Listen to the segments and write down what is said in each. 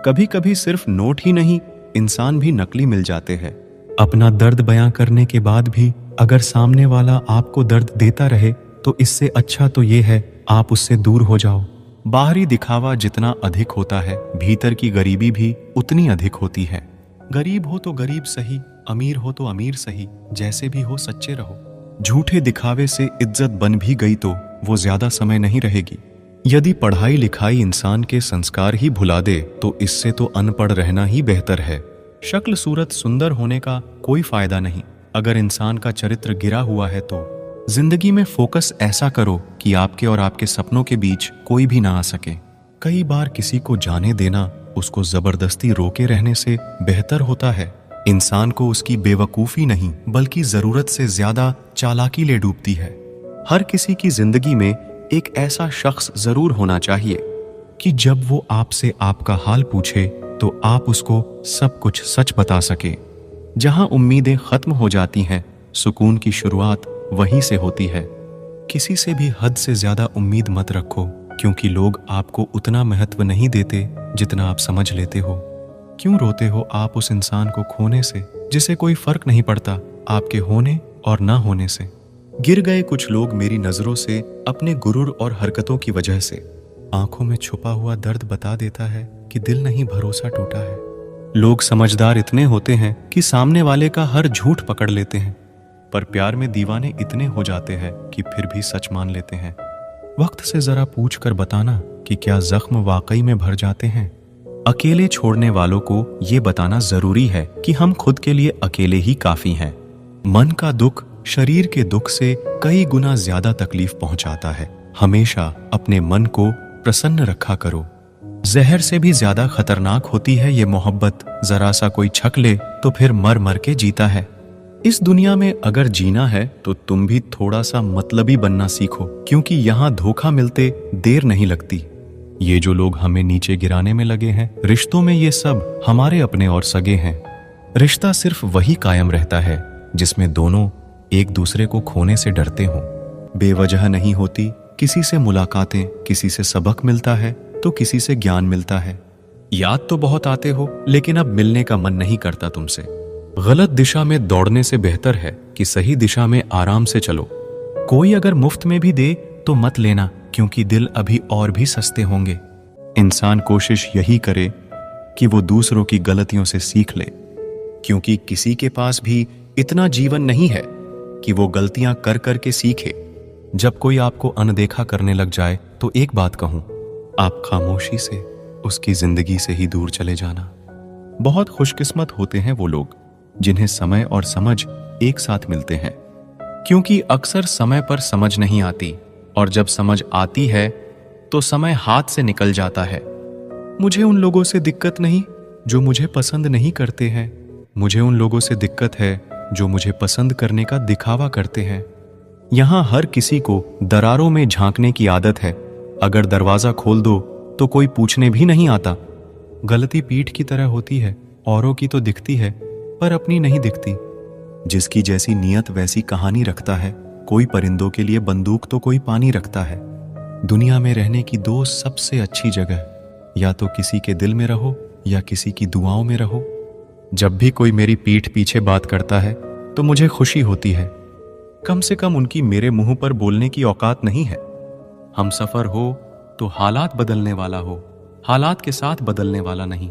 कभी कभी सिर्फ नोट ही नहीं, इंसान भी नकली मिल जाते हैं। अपना दर्द बयां करने के बाद भी अगर सामने वाला आपको दर्द देता रहे तो इससे अच्छा तो ये है आप उससे दूर हो जाओ। बाहरी दिखावा जितना अधिक होता है, भीतर की गरीबी भी उतनी अधिक होती है। गरीब हो तो गरीब सही, अमीर हो तो अमीर सही, जैसे भी हो सच्चे रहो। झूठे दिखावे से इज्जत बन भी गई तो वो ज्यादा समय नहीं रहेगी। यदि पढ़ाई लिखाई इंसान के संस्कार ही भुला दे तो इससे तो अनपढ़ रहना ही बेहतर है। शक्ल सूरत सुंदर होने का कोई फायदा नहीं, अगर इंसान का चरित्र गिरा हुआ है तो। जिंदगी में फोकस ऐसा करो कि आपके और आपके सपनों के बीच कोई भी ना आ सके। कई बार किसी को जाने देना उसको जबरदस्ती रोके रहने से बेहतर होता है। इंसान को उसकी बेवकूफी नहीं बल्कि जरूरत से ज्यादा चालाकी ले डूबती है। हर किसी की जिंदगी में एक ऐसा शख्स जरूर होना चाहिए कि जब वो आपसे आपका हाल पूछे तो आप उसको सब कुछ सच बता सके। जहां उम्मीदें खत्म हो जाती हैं, सुकून की शुरुआत वहीं से होती है। किसी से भी हद से ज्यादा उम्मीद मत रखो, क्योंकि लोग आपको उतना महत्व नहीं देते जितना आप समझ लेते हो। क्यों रोते हो आप उस इंसान को खोने से जिसे कोई फर्क नहीं पड़ता आपके होने और ना होने से। गिर गए कुछ लोग मेरी नजरों से अपने गुरूर और हरकतों की वजह से। आंखों में छुपा हुआ दर्द बता देता है कि दिल नहीं, भरोसा टूटा है। लोग समझदार इतने होते हैं कि सामने वाले का हर झूठ पकड़ लेते हैं, पर प्यार में दीवाने इतने हो जाते हैं कि फिर भी सच मान लेते हैं। वक्त से जरा पूछ कर बताना कि क्या जख्म वाकई में भर जाते हैं। अकेले छोड़ने वालों को ये बताना जरूरी है कि हम खुद के लिए अकेले ही काफी हैं। मन का दुख शरीर के दुख से कई गुना ज्यादा तकलीफ पहुंचाता है। हमेशा अपने मन को प्रसन्न रखा करो। जहर से भी ज्यादा खतरनाक होती है ये मोहब्बत। जरा सा कोई छक ले तो फिर मर मर के जीता है। इस दुनिया में अगर जीना है तो तुम भी थोड़ा सा मतलबी बनना सीखो, क्योंकि यहाँ धोखा मिलते देर नहीं लगती। ये जो लोग हमें नीचे गिराने में लगे हैं, रिश्तों में ये सब हमारे अपने और सगे हैं। रिश्ता सिर्फ वही कायम रहता है जिसमें दोनों एक दूसरे को खोने से डरते हों। बेवजह नहीं होती किसी से मुलाकातें, किसी से सबक मिलता है तो किसी से ज्ञान मिलता है। याद तो बहुत आते हो, लेकिन अब मिलने का मन नहीं करता तुमसे। गलत दिशा में दौड़ने से बेहतर है कि सही दिशा में आराम से चलो। कोई अगर मुफ्त में भी दे तो मत लेना, क्योंकि दिल अभी और भी सस्ते होंगे। इंसान कोशिश यही करे कि वो दूसरों की गलतियों से सीख ले, क्योंकि किसी के पास भी इतना जीवन नहीं है कि वो गलतियां कर कर के सीखे। जब कोई आपको अनदेखा करने लग जाए तो एक बात कहूं, आप खामोशी से उसकी जिंदगी से ही दूर चले जाना। बहुत खुशकिस्मत होते हैं वो लोग जिन्हें समय और समझ एक साथ मिलते हैं, क्योंकि अक्सर समय पर समझ नहीं आती, और जब समझ आती है तो समय हाथ से निकल जाता है। मुझे उन लोगों से दिक्कत नहीं जो मुझे पसंद नहीं करते हैं। मुझे उन लोगों से दिक्कत है जो मुझे पसंद करने का दिखावा करते हैं। यहाँ हर किसी को दरारों में झांकने की आदत है। अगर दरवाजा खोल दो तो कोई पूछने भी नहीं आता। गलती पीठ की तरह होती है, औरों की तो दिखती है पर अपनी नहीं दिखती। जिसकी जैसी नियत वैसी कहानी रखता है। कोई परिंदों के लिए बंदूक तो कोई पानी रखता है। दुनिया में रहने की दो सबसे अच्छी जगह, या तो किसी के दिल में रहो या किसी की दुआओं में रहो। जब भी कोई मेरी पीठ पीछे बात करता है तो मुझे खुशी होती है। कम से कम उनकी मेरे मुंह पर बोलने की औकात नहीं है। हम सफर हो तो हालात बदलने वाला हो, हालात के साथ बदलने वाला नहीं।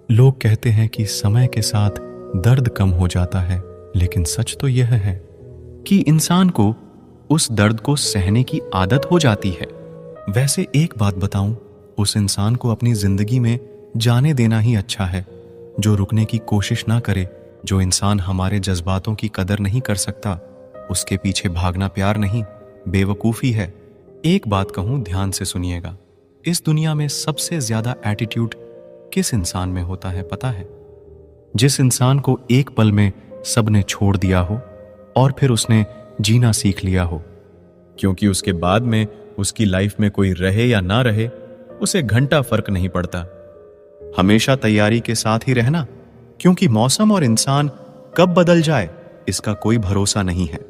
लोग कहते हैं कि समय के साथ दर्द कम हो जाता है, लेकिन सच तो यह है कि इंसान को उस दर्द को सहने की आदत हो जाती है। वैसे एक बात बताऊं, उस इंसान को अपनी जिंदगी में जाने देना ही अच्छा है जो रुकने की कोशिश ना करे। जो इंसान हमारे जज्बातों की कदर नहीं कर सकता, उसके पीछे भागना प्यार नहीं, बेवकूफ़ी है। एक बात कहूं, ध्यान से सुनिएगा। इस दुनिया में सबसे ज्यादा एटीट्यूड किस इंसान में होता है पता है? जिस इंसान को एक पल में सबने छोड़ दिया हो और फिर उसने जीना सीख लिया हो, क्योंकि उसके बाद में उसकी लाइफ में कोई रहे या ना रहे उसे घंटा फर्क नहीं पड़ता। हमेशा तैयारी के साथ ही रहना, क्योंकि मौसम और इंसान कब बदल जाए इसका कोई भरोसा नहीं है।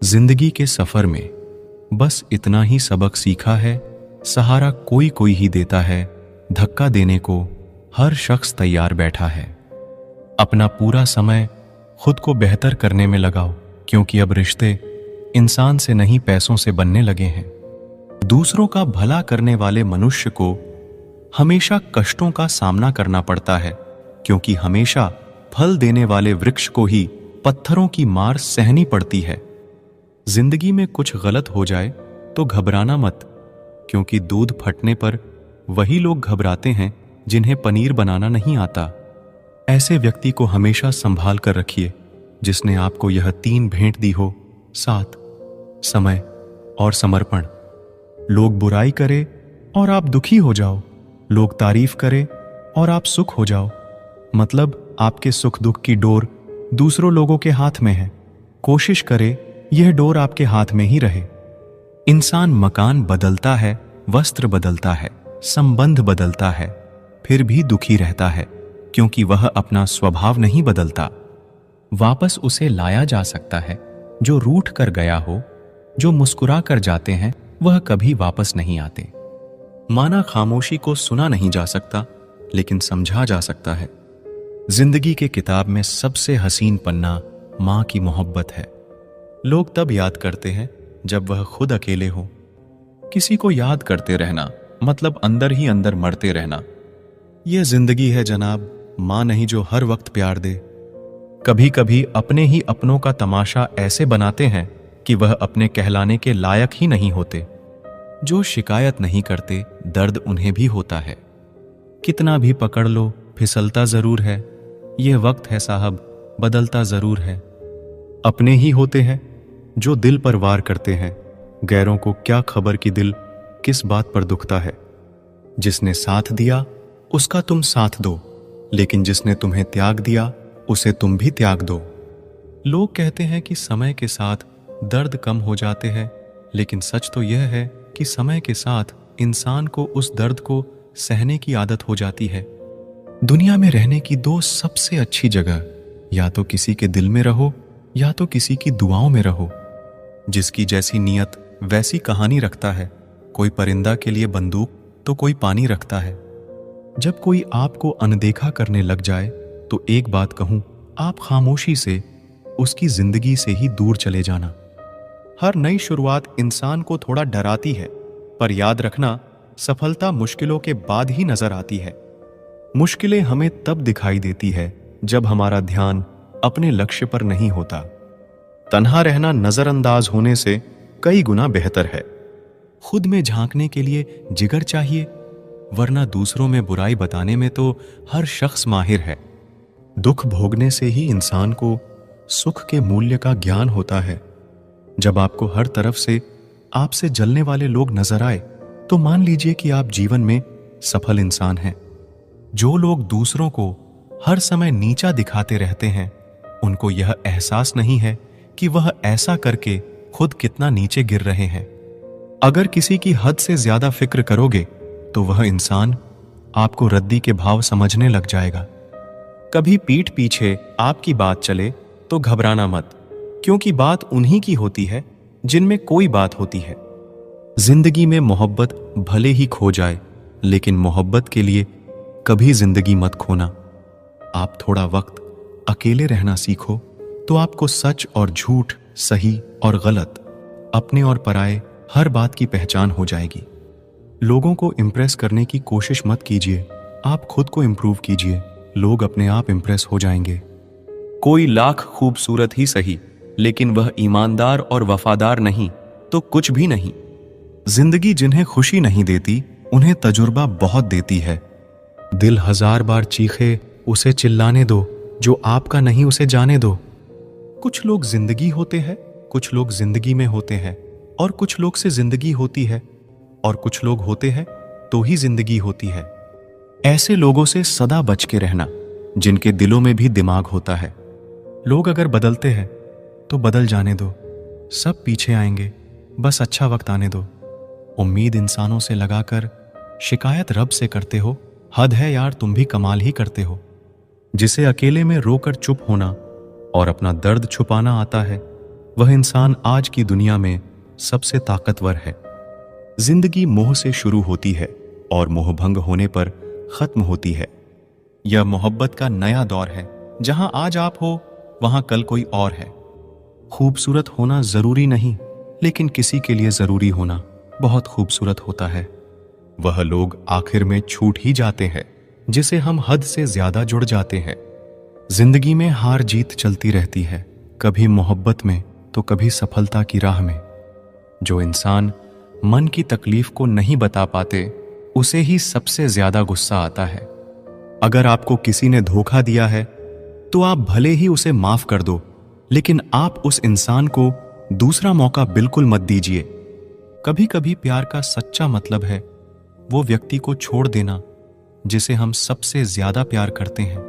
जिंदगी के सफर में बस इतना ही सबक सीखा है, सहारा कोई कोई ही देता है। धक्का देने को हर शख्स तैयार बैठा है। अपना पूरा समय खुद को बेहतर करने में लगाओ, क्योंकि अब रिश्ते इंसान से नहीं पैसों से बनने लगे हैं। दूसरों का भला करने वाले मनुष्य को हमेशा कष्टों का सामना करना पड़ता है, क्योंकि हमेशा फल देने वाले वृक्ष को ही पत्थरों की मार सहनी पड़ती है। जिंदगी में कुछ गलत हो जाए तो घबराना मत, क्योंकि दूध फटने पर वही लोग घबराते हैं जिन्हें पनीर बनाना नहीं आता। ऐसे व्यक्ति को हमेशा संभाल कर रखिए जिसने आपको यह 3 भेंट दी हो: साथ, समय और समर्पण। लोग बुराई करे और आप दुखी हो जाओ, लोग तारीफ करे और आप सुख हो जाओ। मतलब आपके सुख दुख की डोर दूसरों लोगों के हाथ में है। कोशिश करे यह डोर आपके हाथ में ही रहे। इंसान मकान बदलता है, वस्त्र बदलता है, संबंध बदलता है, फिर भी दुखी रहता है, क्योंकि वह अपना स्वभाव नहीं बदलता। वापस उसे लाया जा सकता है जो रूठ कर गया हो। जो मुस्कुरा कर जाते हैं वह कभी वापस नहीं आते। माना खामोशी को सुना नहीं जा सकता, लेकिन समझा जा सकता है। जिंदगी के किताब में सबसे हसीन पन्ना मां की मोहब्बत है। लोग तब याद करते हैं जब वह खुद अकेले हो। किसी को याद करते रहना मतलब अंदर ही अंदर मरते रहना। यह जिंदगी है जनाब, मां नहीं जो हर वक्त प्यार दे। कभी कभी अपने ही अपनों का तमाशा ऐसे बनाते हैं कि वह अपने कहलाने के लायक ही नहीं होते। जो शिकायत नहीं करते, दर्द उन्हें भी होता है। कितना भी पकड़ लो, फिसलता जरूर है। यह वक्त है साहब, बदलता जरूर है। अपने ही होते हैं जो दिल पर वार करते हैं। गैरों को क्या खबर कि दिल किस बात पर दुखता है। जिसने साथ दिया उसका तुम साथ दो, लेकिन जिसने तुम्हें त्याग दिया उसे तुम भी त्याग दो। लोग कहते हैं कि समय के साथ दर्द कम हो जाते हैं, लेकिन सच तो यह है कि समय के साथ इंसान को उस दर्द को सहने की आदत हो जाती है। दुनिया में रहने की 2 सबसे अच्छी जगह, या तो किसी के दिल में रहो या तो किसी की दुआओं में रहो। जिसकी जैसी नीयत वैसी कहानी रखता है। कोई परिंदा के लिए बंदूक तो कोई पानी रखता है। जब कोई आपको अनदेखा करने लग जाए तो एक बात कहूं, आप खामोशी से उसकी जिंदगी से ही दूर चले जाना। हर नई शुरुआत इंसान को थोड़ा डराती है, पर याद रखना सफलता मुश्किलों के बाद ही नजर आती है। मुश्किलें हमें तब दिखाई देती है जब हमारा ध्यान अपने लक्ष्य पर नहीं होता। तन्हा रहना नजरअंदाज होने से कई गुना बेहतर है। खुद में झांकने के लिए जिगर चाहिए, वरना दूसरों में बुराई बताने में तो हर शख्स माहिर है। दुख भोगने से ही इंसान को सुख के मूल्य का ज्ञान होता है। जब आपको हर तरफ से आपसे जलने वाले लोग नजर आए तो मान लीजिए कि आप जीवन में सफल इंसान हैं। जो लोग दूसरों को हर समय नीचा दिखाते रहते हैं, उनको यह एहसास नहीं है कि वह ऐसा करके खुद कितना नीचे गिर रहे हैं। अगर किसी की हद से ज्यादा फिक्र करोगे तो वह इंसान आपको रद्दी के भाव समझने लग जाएगा। कभी पीठ पीछे आपकी बात चले तो घबराना मत, क्योंकि बात उन्हीं की होती है जिनमें कोई बात होती है। जिंदगी में मोहब्बत भले ही खो जाए, लेकिन मोहब्बत के लिए कभी जिंदगी मत खोना। आप थोड़ा वक्त अकेले रहना सीखो तो आपको सच और झूठ, सही और गलत, अपने और पराये हर बात की पहचान हो जाएगी। लोगों को इम्प्रेस करने की कोशिश मत कीजिए, आप खुद को इम्प्रूव कीजिए। लोग अपने आप इम्प्रेस हो जाएंगे। कोई लाख खूबसूरत ही सही, लेकिन वह ईमानदार और वफादार नहीं तो कुछ भी नहीं। जिंदगी जिन्हें खुशी नहीं देती, उन्हें तजुर्बा बहुत देती है। दिल 1000 बार चीखे, उसे चिल्लाने दो। जो आपका नहीं उसे जाने दो। कुछ लोग जिंदगी होते हैं, कुछ लोग जिंदगी में होते हैं, और कुछ लोग से जिंदगी होती है, और कुछ लोग होते हैं तो ही जिंदगी होती है। ऐसे लोगों से सदा बच के रहना जिनके दिलों में भी दिमाग होता है। लोग अगर बदलते हैं तो बदल जाने दो, सब पीछे आएंगे, बस अच्छा वक्त आने दो। उम्मीद इंसानों से लगाकर शिकायत रब से करते हो, हद है यार, तुम भी कमाल ही करते हो। जिसे अकेले में रोकर चुप होना और अपना दर्द छुपाना आता है, वह इंसान आज की दुनिया में सबसे ताकतवर है। जिंदगी मोह से शुरू होती है और मोहभंग होने पर खत्म होती है। यह मोहब्बत का नया दौर है, जहां आज आप हो वहां कल कोई और है। खूबसूरत होना जरूरी नहीं, लेकिन किसी के लिए जरूरी होना बहुत खूबसूरत होता है। वह लोग आखिर में छूट ही जाते हैं जिसे हम हद से ज्यादा जुड़ जाते हैं। जिंदगी में हार जीत चलती रहती है, कभी मोहब्बत में तो कभी सफलता की राह में। जो इंसान मन की तकलीफ को नहीं बता पाते, उसे ही सबसे ज्यादा गुस्सा आता है। अगर आपको किसी ने धोखा दिया है तो आप भले ही उसे माफ कर दो, लेकिन आप उस इंसान को दूसरा मौका बिल्कुल मत दीजिए। कभी कभी प्यार का सच्चा मतलब है वो व्यक्ति को छोड़ देना जिसे हम सबसे ज्यादा प्यार करते हैं।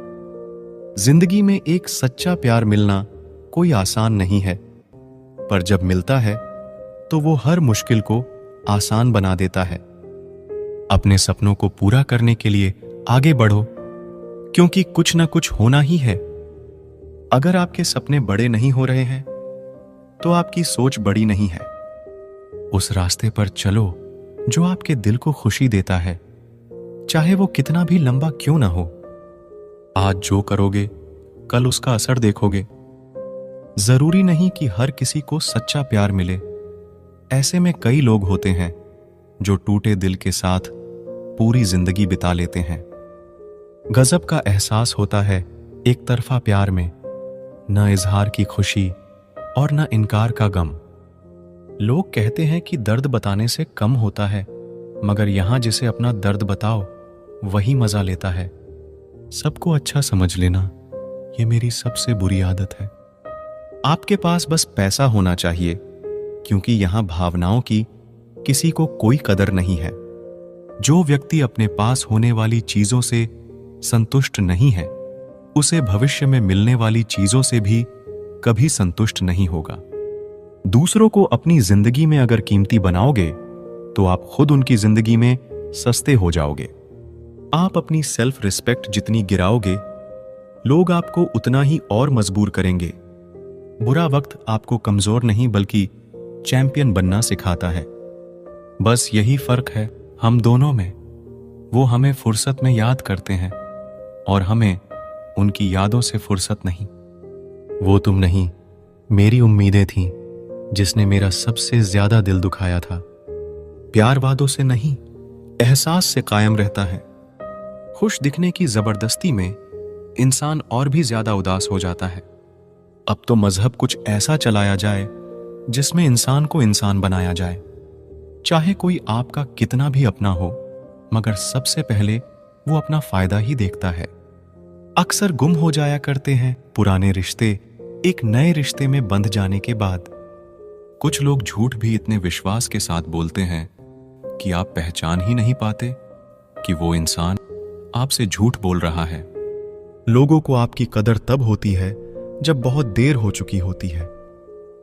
जिंदगी में एक सच्चा प्यार मिलना कोई आसान नहीं है, पर जब मिलता है तो वो हर मुश्किल को आसान बना देता है। अपने सपनों को पूरा करने के लिए आगे बढ़ो, क्योंकि कुछ ना कुछ होना ही है। अगर आपके सपने बड़े नहीं हो रहे हैं तो आपकी सोच बड़ी नहीं है। उस रास्ते पर चलो जो आपके दिल को खुशी देता है, चाहे वो कितना भी लंबा क्यों ना हो। आज जो करोगे कल उसका असर देखोगे। जरूरी नहीं कि हर किसी को सच्चा प्यार मिले। ऐसे में कई लोग होते हैं जो टूटे दिल के साथ पूरी जिंदगी बिता लेते हैं। गजब का एहसास होता है एक तरफा प्यार में, न इजहार की खुशी और न इनकार का गम। लोग कहते हैं कि दर्द बताने से कम होता है, मगर यहां जिसे अपना दर्द बताओ वही मजा लेता है। सबको अच्छा समझ लेना ये मेरी सबसे बुरी आदत है। आपके पास बस पैसा होना चाहिए, क्योंकि यहां भावनाओं की किसी को कोई कदर नहीं है। जो व्यक्ति अपने पास होने वाली चीजों से संतुष्ट नहीं है, उसे भविष्य में मिलने वाली चीजों से भी कभी संतुष्ट नहीं होगा। दूसरों को अपनी जिंदगी में अगर कीमती बनाओगे तो आप खुद उनकी जिंदगी में सस्ते हो जाओगे। आप अपनी सेल्फ रिस्पेक्ट जितनी गिराओगे, लोग आपको उतना ही और मजबूर करेंगे। बुरा वक्त आपको कमजोर नहीं बल्कि चैंपियन बनना सिखाता है। बस यही फर्क है हम दोनों में। वो हमें फुर्सत में याद करते हैं और हमें उनकी यादों से फुर्सत नहीं। वो तुम नहीं, मेरी उम्मीदें थीं जिसने मेरा सबसे ज्यादा दिल दुखाया था। प्यार वादों से नहीं, एहसास से कायम रहता है। खुश दिखने की जबरदस्ती में इंसान और भी ज्यादा उदास हो जाता है। अब तो मजहब कुछ ऐसा चलाया जाए जिसमें इंसान को इंसान बनाया जाए। चाहे कोई आपका कितना भी अपना हो, मगर सबसे पहले वो अपना फायदा ही देखता है। अक्सर गुम हो जाया करते हैं पुराने रिश्ते एक नए रिश्ते में बंध जाने के बाद। कुछ लोग झूठ भी इतने विश्वास के साथ बोलते हैं कि आप पहचान ही नहीं पाते कि वो इंसान आपसे झूठ बोल रहा है। लोगों को आपकी कदर तब होती है जब बहुत देर हो चुकी होती है।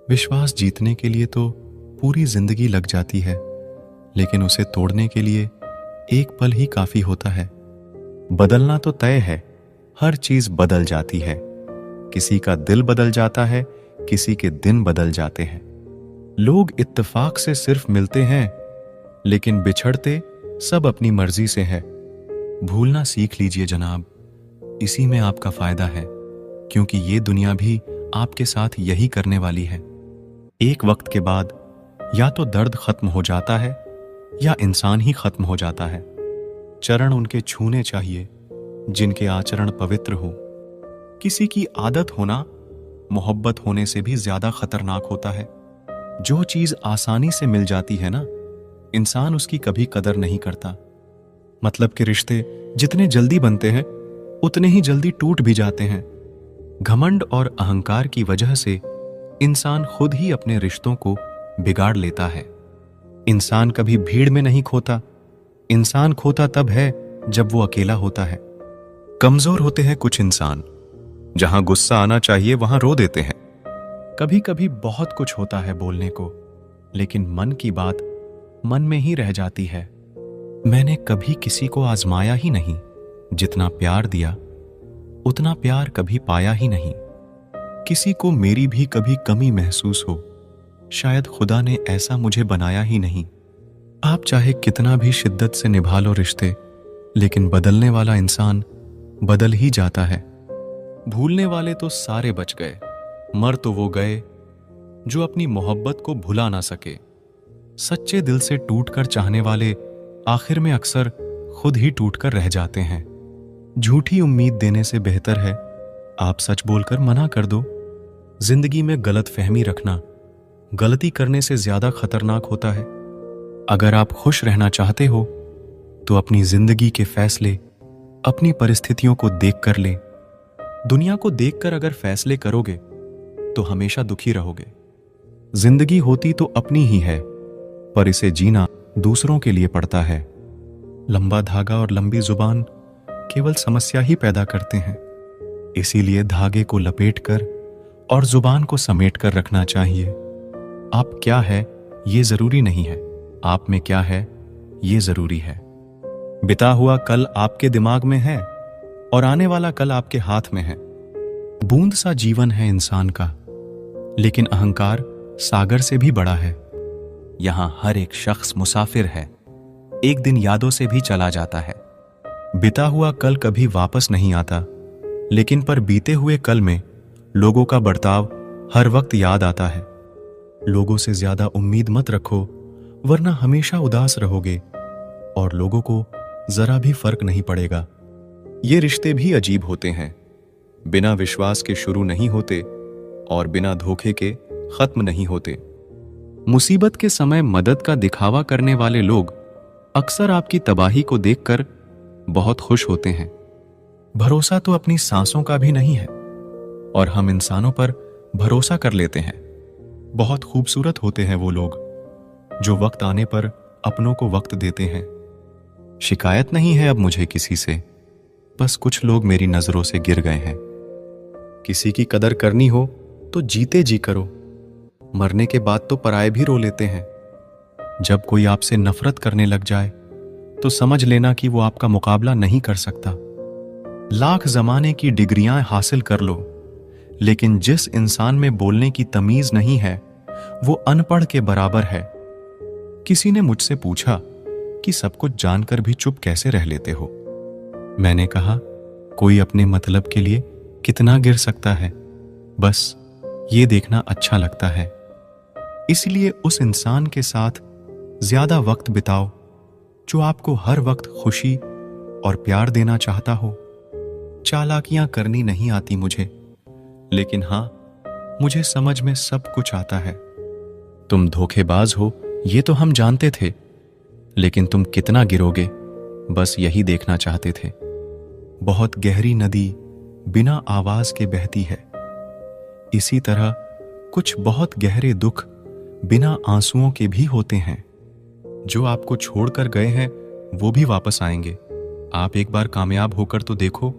विश्वास जीतने के लिए तो पूरी जिंदगी लग जाती है, लेकिन उसे तोड़ने के लिए एक पल ही काफी होता है। बदलना तो तय है, हर चीज बदल जाती है। किसी का दिल बदल जाता है, किसी के दिन बदल जाते हैं। लोग इत्तेफाक से सिर्फ मिलते हैं, लेकिन बिछड़ते सब अपनी मर्जी से है। भूलना सीख लीजिए जनाब, इसी में आपका फायदा है, क्योंकि ये दुनिया भी आपके साथ यही करने वाली है। एक वक्त के बाद या तो दर्द खत्म हो जाता है या इंसान ही खत्म हो जाता है। चरण उनके छूने चाहिए जिनके आचरण पवित्र हो। किसी की आदत होना मोहब्बत होने से भी ज्यादा खतरनाक होता है। जो चीज आसानी से मिल जाती है ना, इंसान उसकी कभी कदर नहीं करता। मतलब के रिश्ते जितने जल्दी बनते हैं उतने ही जल्दी टूट भी जाते हैं। घमंड और अहंकार की वजह से इंसान खुद ही अपने रिश्तों को बिगाड़ लेता है। इंसान कभी भीड़ में नहीं खोता, इंसान खोता तब है जब वो अकेला होता है। कमजोर होते हैं कुछ इंसान, जहां गुस्सा आना चाहिए वहां रो देते हैं। कभी कभी बहुत कुछ होता है बोलने को, लेकिन मन की बात मन में ही रह जाती है। मैंने कभी किसी को आजमाया ही नहीं, जितना प्यार दिया उतना प्यार कभी पाया ही नहीं। किसी को मेरी भी कभी कमी महसूस हो, शायद खुदा ने ऐसा मुझे बनाया ही नहीं। आप चाहे कितना भी शिद्दत से निभा लो रिश्ते, लेकिन बदलने वाला इंसान बदल ही जाता है। भूलने वाले तो सारे बच गए, मर तो वो गए जो अपनी मोहब्बत को भुला ना सके। सच्चे दिल से टूटकर चाहने वाले आखिर में अक्सर खुद ही टूटकर रह जाते हैं। झूठी उम्मीद देने से बेहतर है आप सच बोलकर मना कर दो। जिंदगी में गलत फहमी रखना गलती करने से ज्यादा खतरनाक होता है। अगर आप खुश रहना चाहते हो तो अपनी जिंदगी के फैसले अपनी परिस्थितियों को देखकर ले। दुनिया को देखकर अगर फैसले करोगे तो हमेशा दुखी रहोगे। जिंदगी होती तो अपनी ही है, पर इसे जीना दूसरों के लिए पड़ता है। लंबा धागा और लंबी जुबान केवल समस्या ही पैदा करते हैं। इसीलिए धागे को लपेटकर और जुबान को समेट कर रखना चाहिए। आप क्या है ये जरूरी नहीं है, आप में क्या है ये जरूरी है। बिता हुआ कल आपके दिमाग में है और आने वाला कल आपके हाथ में है। बूंद सा जीवन है इंसान का, लेकिन अहंकार सागर से भी बड़ा है। यहां हर एक शख्स मुसाफिर है, एक दिन यादों से भी चला जाता है। बिता हुआ कल कभी वापस नहीं आता, लेकिन पर बीते हुए कल में लोगों का बर्ताव हर वक्त याद आता है। लोगों से ज्यादा उम्मीद मत रखो, वरना हमेशा उदास रहोगे और लोगों को जरा भी फर्क नहीं पड़ेगा। ये रिश्ते भी अजीब होते हैं, बिना विश्वास के शुरू नहीं होते और बिना धोखे के खत्म नहीं होते। मुसीबत के समय मदद का दिखावा करने वाले लोग अक्सर आपकी तबाही को देखकर बहुत खुश होते हैं। भरोसा तो अपनी सांसों का भी नहीं है और हम इंसानों पर भरोसा कर लेते हैं। बहुत खूबसूरत होते हैं वो लोग जो वक्त आने पर अपनों को वक्त देते हैं। शिकायत नहीं है अब मुझे किसी से, बस कुछ लोग मेरी नजरों से गिर गए हैं। किसी की कदर करनी हो तो जीते जी करो, मरने के बाद तो पराये भी रो लेते हैं। जब कोई आपसे नफरत करने लग जाए तो समझ लेना कि वो आपका मुकाबला नहीं कर सकता। लाख जमाने की डिग्रियां हासिल कर लो, लेकिन जिस इंसान में बोलने की तमीज नहीं है वो अनपढ़ के बराबर है। किसी ने मुझसे पूछा कि सब कुछ जानकर भी चुप कैसे रह लेते हो। मैंने कहा, कोई अपने मतलब के लिए कितना गिर सकता है, बस ये देखना अच्छा लगता है। इसलिए उस इंसान के साथ ज्यादा वक्त बिताओ जो आपको हर वक्त खुशी और प्यार देना चाहता हो। चालाकियां करनी नहीं आती मुझे, लेकिन हां, मुझे समझ में सब कुछ आता है। तुम धोखेबाज हो ये तो हम जानते थे, लेकिन तुम कितना गिरोगे बस यही देखना चाहते थे। बहुत गहरी नदी बिना आवाज के बहती है। इसी तरह कुछ बहुत गहरे दुख बिना आंसुओं के भी होते हैं। जो आपको छोड़कर गए हैं वो भी वापस आएंगे। आप एक बार कामयाब होकर तो देखो।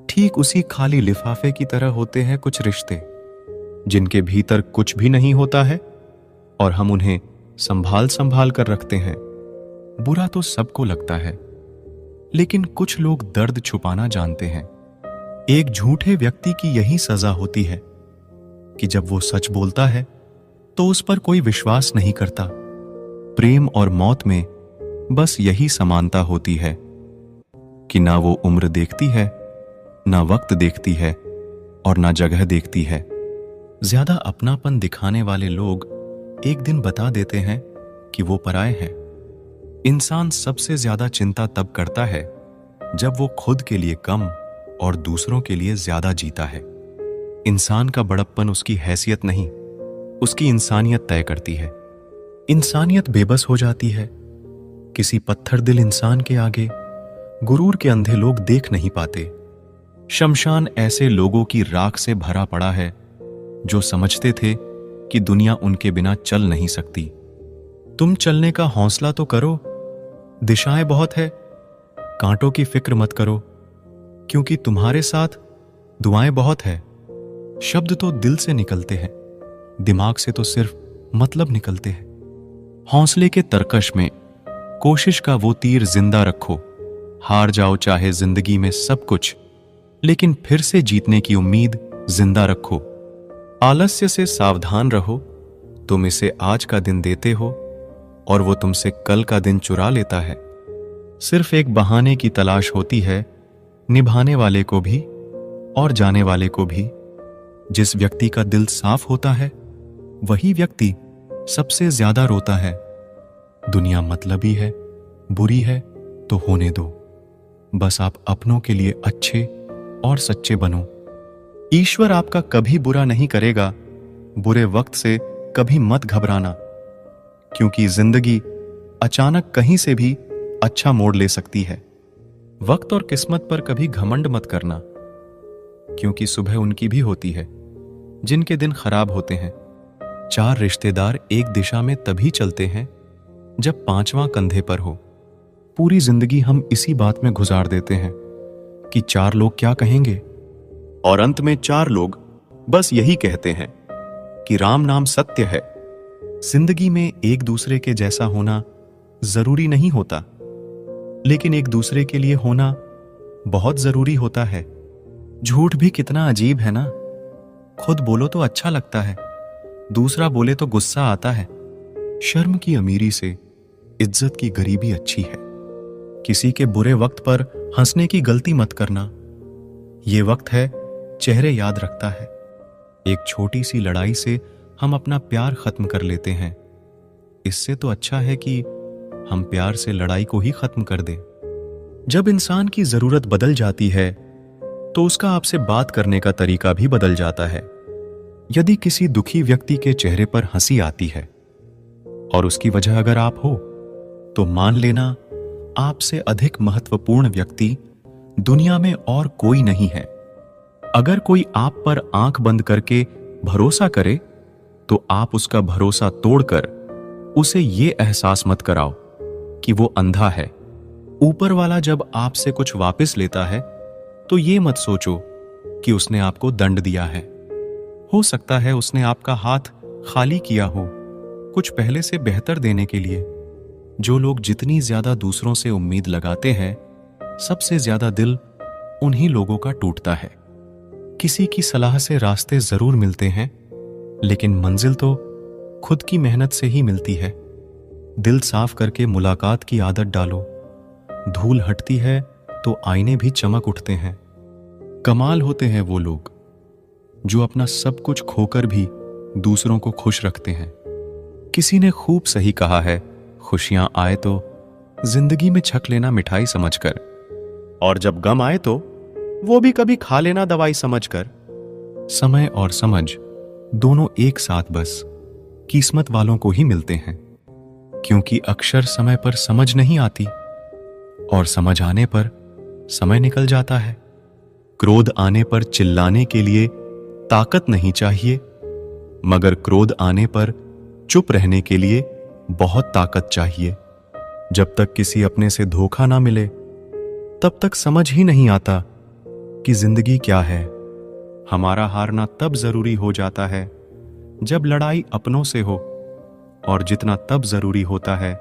ठीक उसी खाली लिफाफे की तरह होते हैं कुछ रिश्ते, जिनके भीतर कुछ भी नहीं होता है और हम उन्हें संभाल संभाल कर रखते हैं। बुरा तो सबको लगता है, लेकिन कुछ लोग दर्द छुपाना जानते हैं। एक झूठे व्यक्ति की यही सजा होती है कि जब वो सच बोलता है तो उस पर कोई विश्वास नहीं करता। प्रेम और मौत में बस यही समानता होती है कि ना वो उम्र देखती है, ना वक्त देखती है और ना जगह देखती है। ज्यादा अपनापन दिखाने वाले लोग एक दिन बता देते हैं कि वो पराये हैं। इंसान सबसे ज्यादा चिंता तब करता है जब वो खुद के लिए कम और दूसरों के लिए ज्यादा जीता है। इंसान का बड़प्पन उसकी हैसियत नहीं, उसकी इंसानियत तय करती है। इंसानियत बेबस हो जाती है। किसी पत्थर दिल इंसान के आगे गुरूर के अंधे लोग देख नहीं पाते। शमशान ऐसे लोगों की राख से भरा पड़ा है जो समझते थे कि दुनिया उनके बिना चल नहीं सकती। तुम चलने का हौसला तो करो, दिशाएं बहुत है। कांटों की फिक्र मत करो, क्योंकि तुम्हारे साथ दुआएं बहुत है। शब्द तो दिल से निकलते हैं, दिमाग से तो सिर्फ मतलब निकलते हैं। हौसले के तरकश में कोशिश का वो तीर जिंदा रखो। हार जाओ चाहे जिंदगी में सब कुछ, लेकिन फिर से जीतने की उम्मीद जिंदा रखो। आलस्य से सावधान रहो। तुम इसे आज का दिन देते हो और वो तुमसे कल का दिन चुरा लेता है। सिर्फ एक बहाने की तलाश होती है निभाने वाले को भी और जाने वाले को भी। जिस व्यक्ति का दिल साफ होता है वही व्यक्ति सबसे ज्यादा रोता है। दुनिया मतलबी है, बुरी है तो होने दो, बस आप अपनों के लिए अच्छे और सच्चे बनो। ईश्वर आपका कभी बुरा नहीं करेगा। बुरे वक्त से कभी मत घबराना, क्योंकि जिंदगी अचानक कहीं से भी अच्छा मोड़ ले सकती है। वक्त और किस्मत पर कभी घमंड मत करना, क्योंकि सुबह उनकी भी होती है जिनके दिन खराब होते हैं। 4 रिश्तेदार एक दिशा में तभी चलते हैं जब 5वां कंधे पर हो। पूरी जिंदगी हम इसी बात में गुजार देते हैं कि 4 लोग क्या कहेंगे, और अंत में 4 लोग बस यही कहते हैं कि राम नाम सत्य है। जिंदगी में एक दूसरे के जैसा होना जरूरी नहीं होता, लेकिन एक दूसरे के लिए होना बहुत जरूरी होता है। झूठ भी कितना अजीब है ना। खुद बोलो तो अच्छा लगता है, दूसरा बोले तो गुस्सा आता है। शर्म की अमीरी से इज्जत की गरीबी अच्छी है। किसी के बुरे वक्त पर हंसने की गलती मत करना। ये वक्त है चेहरे याद रखता है। एक छोटी सी लड़ाई से हम अपना प्यार खत्म कर लेते हैं। इससे तो अच्छा है कि हम प्यार से लड़ाई को ही खत्म कर दें। जब इंसान की जरूरत बदल जाती है तो उसका आपसे बात करने का तरीका भी बदल जाता है। यदि किसी दुखी व्यक्ति के चेहरे पर हंसी आती है और उसकी वजह अगर आप हो, तो मान लेना आपसे अधिक महत्वपूर्ण व्यक्ति दुनिया में और कोई नहीं है। अगर कोई आप पर आंख बंद करके भरोसा करे तो आप उसका भरोसा तोड़कर उसे ये एहसास मत कराओ कि वो अंधा है। ऊपर वाला जब आपसे कुछ वापस लेता है तो ये मत सोचो कि उसने आपको दंड दिया है। हो सकता है उसने आपका हाथ खाली किया हो कुछ पहले से बेहतर देने के लिए। जो लोग जितनी ज्यादा दूसरों से उम्मीद लगाते हैं, सबसे ज्यादा दिल उन्हीं लोगों का टूटता है। किसी की सलाह से रास्ते जरूर मिलते हैं, लेकिन मंजिल तो खुद की मेहनत से ही मिलती है। दिल साफ करके मुलाकात की आदत डालो। धूल हटती है तो आईने भी चमक उठते हैं। कमाल होते हैं वो लोग जो अपना सब कुछ खोकर भी दूसरों को खुश रखते हैं। किसी ने खूब सही कहा है, खुशियां आए तो जिंदगी में छक लेना मिठाई समझकर, और जब गम आए तो वो भी कभी खा लेना दवाई समझकर। समय और समझ दोनों एक साथ बस किस्मत वालों को ही मिलते हैं, क्योंकि अक्षर समय पर समझ नहीं आती और समझ आने पर समय निकल जाता है। क्रोध आने पर चिल्लाने के लिए ताकत नहीं चाहिए, मगर क्रोध आने पर चुप रहने के लिए बहुत ताकत चाहिए। जब तक किसी अपने से धोखा ना मिले तब तक समझ ही नहीं आता कि जिंदगी क्या है। हमारा हारना तब जरूरी हो जाता है जब लड़ाई अपनों से हो, और जितना तब जरूरी होता है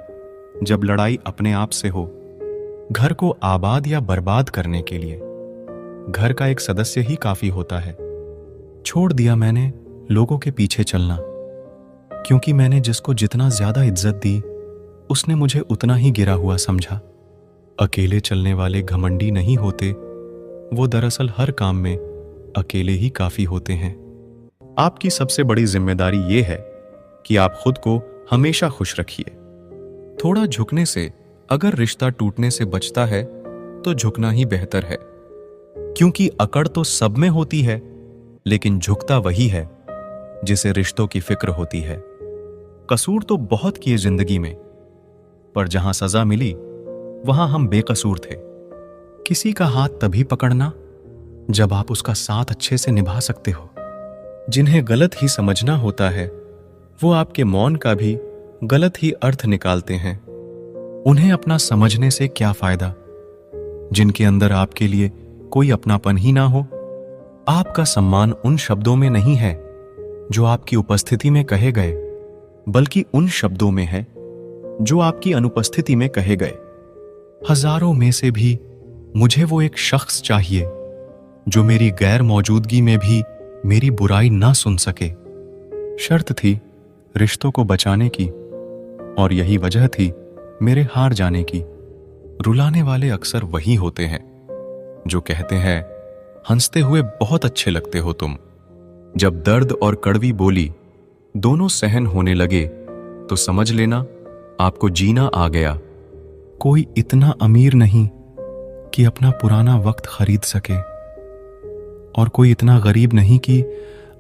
जब लड़ाई अपने आप से हो। घर को आबाद या बर्बाद करने के लिए घर का एक सदस्य ही काफी होता है। छोड़ दिया मैंने लोगों के पीछे चलना, क्योंकि मैंने जिसको जितना ज्यादा इज्जत दी उसने मुझे उतना ही गिरा हुआ समझा। अकेले चलने वाले घमंडी नहीं होते, वो दरअसल हर काम में अकेले ही काफी होते हैं। आपकी सबसे बड़ी जिम्मेदारी ये है कि आप खुद को हमेशा खुश रखिए। थोड़ा झुकने से अगर रिश्ता टूटने से बचता है तो झुकना ही बेहतर है, क्योंकि अकड़ तो सब में होती है, लेकिन झुकता वही है जिसे रिश्तों की फिक्र होती है। कसूर तो बहुत किए जिंदगी में, पर जहां सजा मिली वहां हम बेकसूर थे। किसी का हाथ तभी पकड़ना जब आप उसका साथ अच्छे से निभा सकते हो। जिन्हें गलत ही समझना होता है वो आपके मौन का भी गलत ही अर्थ निकालते हैं। उन्हें अपना समझने से क्या फायदा जिनके अंदर आपके लिए कोई अपनापन ही ना हो। आपका सम्मान उन शब्दों में नहीं है जो आपकी उपस्थिति में कहे गए, बल्कि उन शब्दों में है जो आपकी अनुपस्थिति में कहे गए। हजारों में से भी मुझे वो एक शख्स चाहिए जो मेरी गैर मौजूदगी में भी मेरी बुराई ना सुन सके। शर्त थी रिश्तों को बचाने की, और यही वजह थी मेरे हार जाने की। रुलाने वाले अक्सर वही होते हैं जो कहते हैं, हंसते हुए बहुत अच्छे लगते हो तुम। जब दर्द और कड़वी बोली दोनों सहन होने लगे तो समझ लेना आपको जीना आ गया। कोई इतना अमीर नहीं कि अपना पुराना वक्त खरीद सके, और कोई इतना गरीब नहीं कि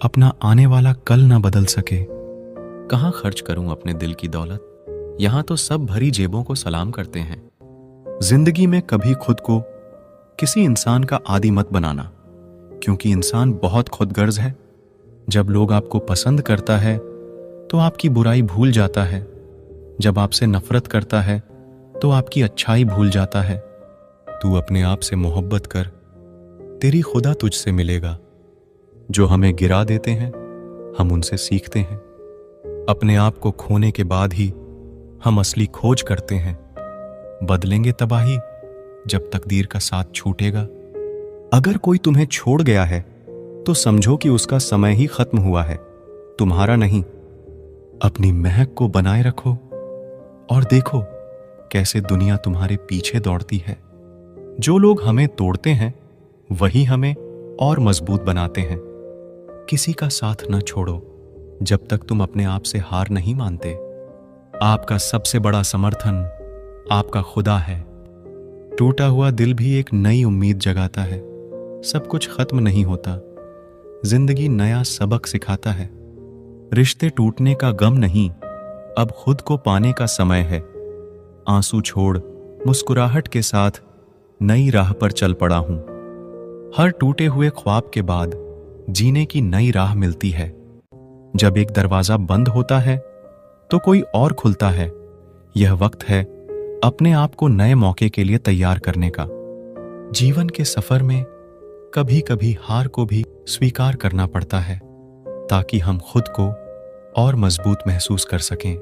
अपना आने वाला कल ना बदल सके। कहाँ खर्च करूं अपने दिल की दौलत, यहां तो सब भरी जेबों को सलाम करते हैं। जिंदगी में कभी खुद को किसी इंसान का आदी मत बनाना, क्योंकि इंसान बहुत खुदगर्ज है। जब लोग आपको पसंद करता है तो आपकी बुराई भूल जाता है, जब आपसे नफरत करता है तो आपकी अच्छाई भूल जाता है। तू अपने आप से मोहब्बत कर, तेरी खुदा तुझसे मिलेगा। जो हमें गिरा देते हैं हम उनसे सीखते हैं। अपने आप को खोने के बाद ही हम असली खोज करते हैं। बदलेंगे तबाही जब तकदीर का साथ छूटेगा। अगर कोई तुम्हें छोड़ गया है तो समझो कि उसका समय ही खत्म हुआ है, तुम्हारा नहीं। अपनी महक को बनाए रखो और देखो कैसे दुनिया तुम्हारे पीछे दौड़ती है। जो लोग हमें तोड़ते हैं वही हमें और मजबूत बनाते हैं। किसी का साथ न छोड़ो जब तक तुम अपने आप से हार नहीं मानते। आपका सबसे बड़ा समर्थन आपका खुदा है। टूटा हुआ दिल भी एक नई उम्मीद जगाता है। सब कुछ खत्म नहीं होता, जिंदगी नया सबक सिखाता है। रिश्ते टूटने का गम नहीं, अब खुद को पाने का समय है। आंसू छोड़ मुस्कुराहट के साथ नई राह पर चल पड़ा हूं। हर टूटे हुए ख्वाब के बाद जीने की नई राह मिलती है। जब एक दरवाजा बंद होता है तो कोई और खुलता है। यह वक्त है अपने आप को नए मौके के लिए तैयार करने का। जीवन के सफर में कभी कभी हार को भी स्वीकार करना पड़ता है, ताकि हम खुद को और मजबूत महसूस कर सकें।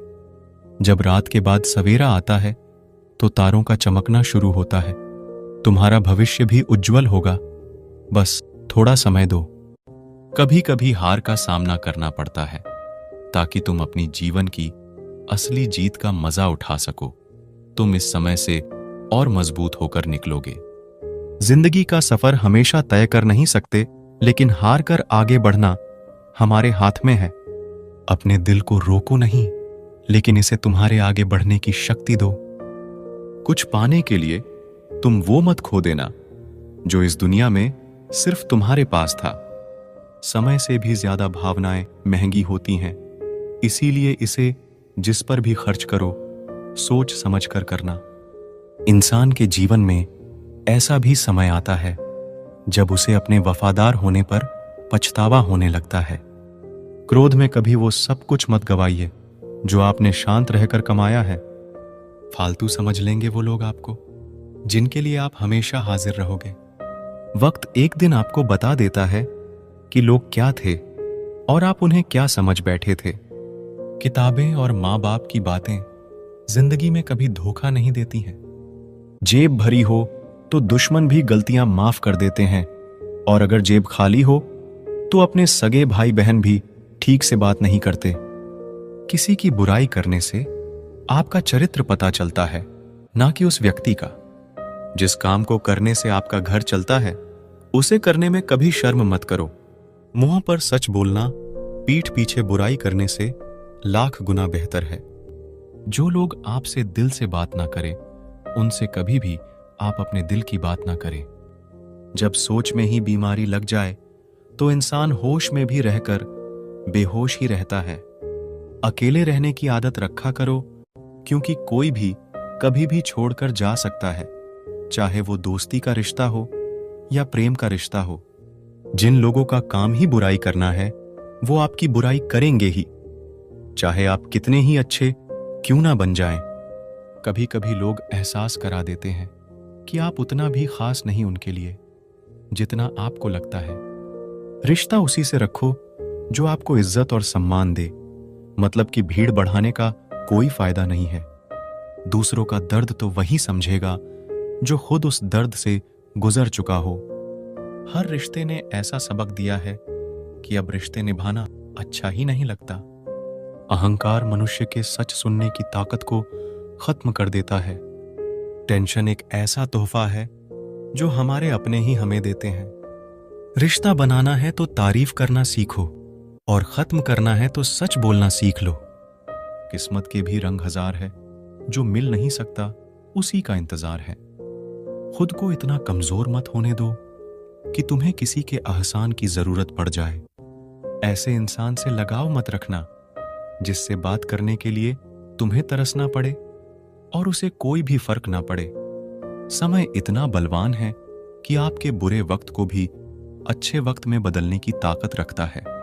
जब रात के बाद सवेरा आता है तो तारों का चमकना शुरू होता है। तुम्हारा भविष्य भी उज्जवल होगा, बस थोड़ा समय दो। कभी कभी हार का सामना करना पड़ता है ताकि तुम अपनी जीवन की असली जीत का मजा उठा सको। तुम इस समय से और मजबूत होकर निकलोगे। जिंदगी का सफर हमेशा तय कर नहीं सकते, लेकिन हार कर आगे बढ़ना हमारे हाथ में है। अपने दिल को रोको नहीं, लेकिन इसे तुम्हारे आगे बढ़ने की शक्ति दो। कुछ पाने के लिए तुम वो मत खो देना जो इस दुनिया में सिर्फ तुम्हारे पास था। समय से भी ज्यादा भावनाएं महंगी होती हैं, इसीलिए इसे जिस पर भी खर्च करो सोच समझ कर करना। इंसान के जीवन में ऐसा भी समय आता है जब उसे अपने वफादार होने पर पछतावा होने लगता है। क्रोध में कभी वो सब कुछ मत गवाइए जो आपने शांत रहकर कमाया है। फालतू समझ लेंगे वो लोग आपको जिनके लिए आप हमेशा हाजिर रहोगे। वक्त एक दिन आपको बता देता है कि लोग क्या थे और आप उन्हें क्या समझ बैठे थे। किताबें और माँ बाप की बातें जिंदगी में कभी धोखा नहीं देती हैं। जेब भरी हो तो दुश्मन भी गलतियां माफ कर देते हैं, और अगर जेब खाली हो तो अपने सगे भाई बहन भी ठीक से बात नहीं करते। किसी की बुराई करने से आपका चरित्र पता चलता है, ना कि उस व्यक्ति का। जिस काम को करने से आपका घर चलता है उसे करने में कभी शर्म मत करो। मुंह पर सच बोलना पीठ पीछे बुराई करने से लाख गुना बेहतर है। जो लोग आपसे दिल से बात ना करें उनसे कभी भी आप अपने दिल की बात ना करें। जब सोच में ही बीमारी लग जाए तो इंसान होश में भी रहकर बेहोश ही रहता है। अकेले रहने की आदत रखा करो, क्योंकि कोई भी कभी भी छोड़कर जा सकता है, चाहे वो दोस्ती का रिश्ता हो या प्रेम का रिश्ता हो। जिन लोगों का काम ही बुराई करना है वो आपकी बुराई करेंगे ही, चाहे आप कितने ही अच्छे क्यों ना बन जाएं। कभी कभी लोग एहसास करा देते हैं कि आप उतना भी खास नहीं उनके लिए जितना आपको लगता है। रिश्ता उसी से रखो जो आपको इज्जत और सम्मान दे, मतलब कि भीड़ बढ़ाने का कोई फायदा नहीं है। दूसरों का दर्द तो वही समझेगा जो खुद उस दर्द से गुजर चुका हो। हर रिश्ते ने ऐसा सबक दिया है कि अब रिश्ते निभाना अच्छा ही नहीं लगता। अहंकार मनुष्य के सच सुनने की ताकत को खत्म कर देता है। टेंशन एक ऐसा तोहफा है जो हमारे अपने ही हमें देते हैं। रिश्ता बनाना है तो तारीफ करना सीखो, और खत्म करना है तो सच बोलना सीख लो। किस्मत के भी रंग हजार है, जो मिल नहीं सकता उसी का इंतजार है। खुद को इतना कमजोर मत होने दो कि तुम्हें किसी के एहसान की जरूरत पड़ जाए। ऐसे इंसान से लगाव मत रखना जिससे बात करने के लिए तुम्हें तरसना पड़े और उसे कोई भी फर्क ना पड़े। समय इतना बलवान है कि आपके बुरे वक्त को भी अच्छे वक्त में बदलने की ताकत रखता है।